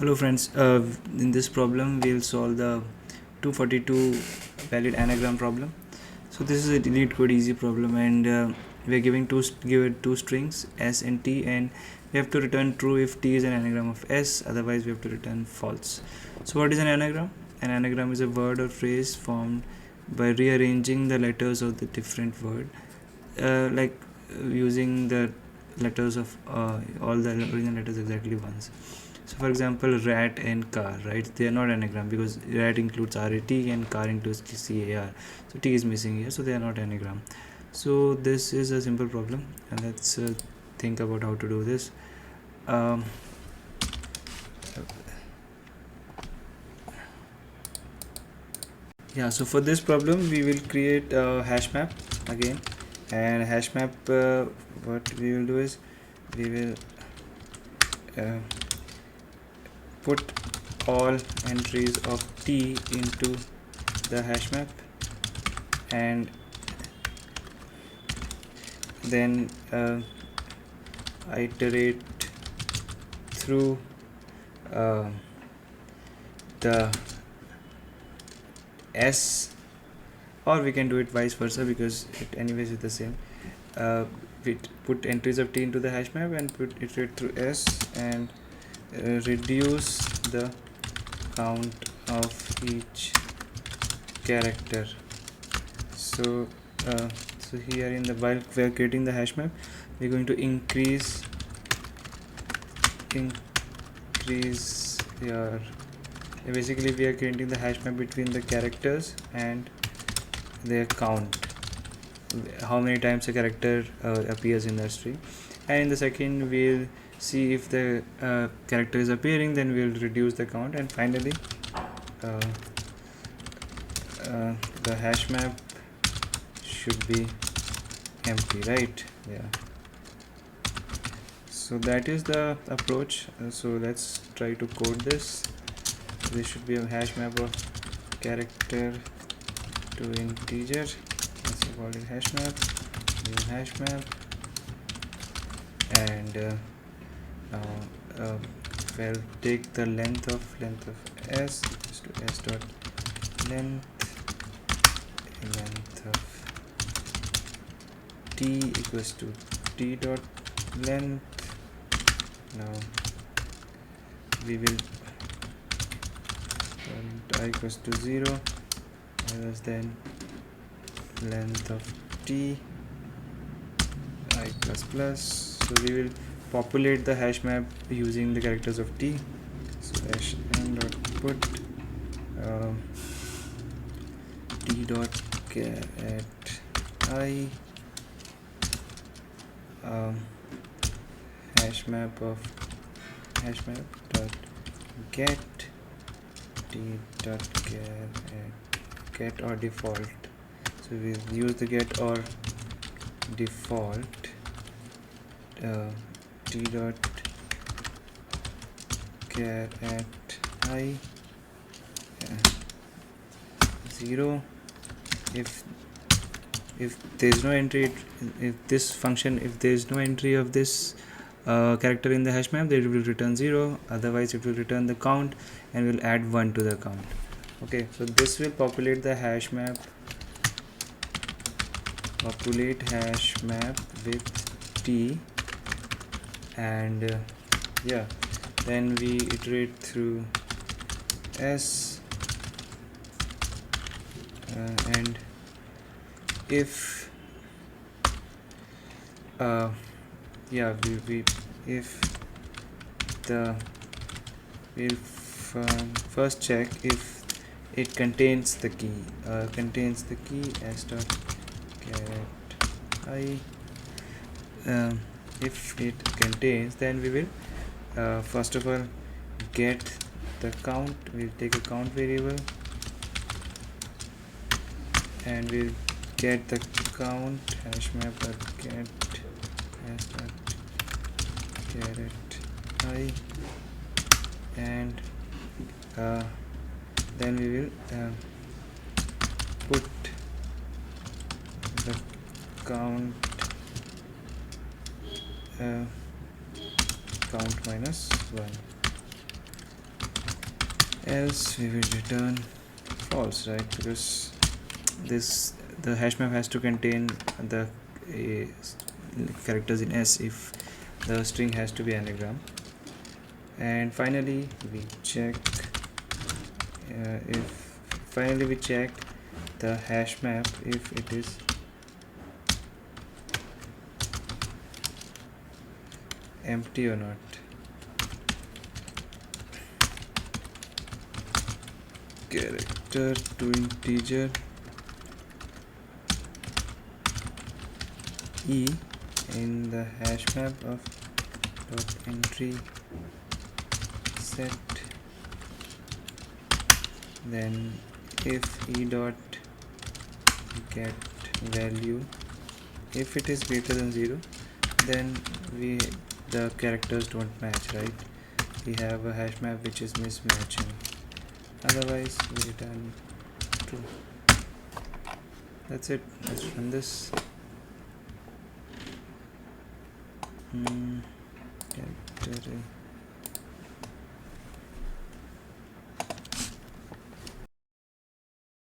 Hello friends, in this problem we'll solve the 242 valid anagram problem. So this is a LeetCode easy problem, and we're given two strings s and t, and we have to return true if t is an anagram of s, otherwise we have to return false. So what is an anagram? An anagram is a word or phrase formed by rearranging the letters of the different word, using the letters of all the original letters exactly once. So for example, rat and car, right? They are not anagram because rat includes RAT and car includes CAR. So T is missing here, so they are not anagram. So this is a simple problem, and let's think about how to do this. Yeah, so for this problem we will create a hash map again, and hash map, what we will do is we will put all entries of t into the hash map, and then iterate through the s, or we can do it vice versa because it anyways is the same. We put entries of t into the hash map and iterate through s, and reduce the count of each character. So here in the while we are creating the hash map, we are going to increase your basically we are creating the hash map between the characters and their count, how many times a character appears in the string. And in the second we'll see if the character is appearing, then we'll reduce the count, and finally the hash map should be empty, right? Yeah, so that is the approach. So let's try to code this. This should be a hash map of character to integer. Let's call it hash map, new hash map, and now we'll take the length of s equals to s dot length of t equals to t dot length. Now we will I equals to 0 else then length of t I plus plus. So we will populate the hash map using the characters of t. So hash m dot put t dot get I hash map dot get t dot get or default. So we'll use the get or default t dot get I 0 if there is no entry, if this function, if there is no entry of this character in the hash map, then it will return 0, otherwise it will return the count and will add 1 to the count. Okay, so this will populate the hash map, with t, and yeah, then we iterate through s, and if if the we'll first check if it contains the key s dot get I. If it contains, then we will first of all get the count. We'll take a count variable and we'll get the count hash map dot get s dot get I, and then we will put the count count minus 1. else we will return false, right? Because the hash map has to contain the characters in S if the string has to be anagram. And finally we check the hash map if it is empty or not. Character to integer e in the hash map of dot entry set, then if e dot get value, if it is greater than 0, then the characters don't match, right? We have a hash map which is mismatching, otherwise we return true. That's it. Let's run this. Character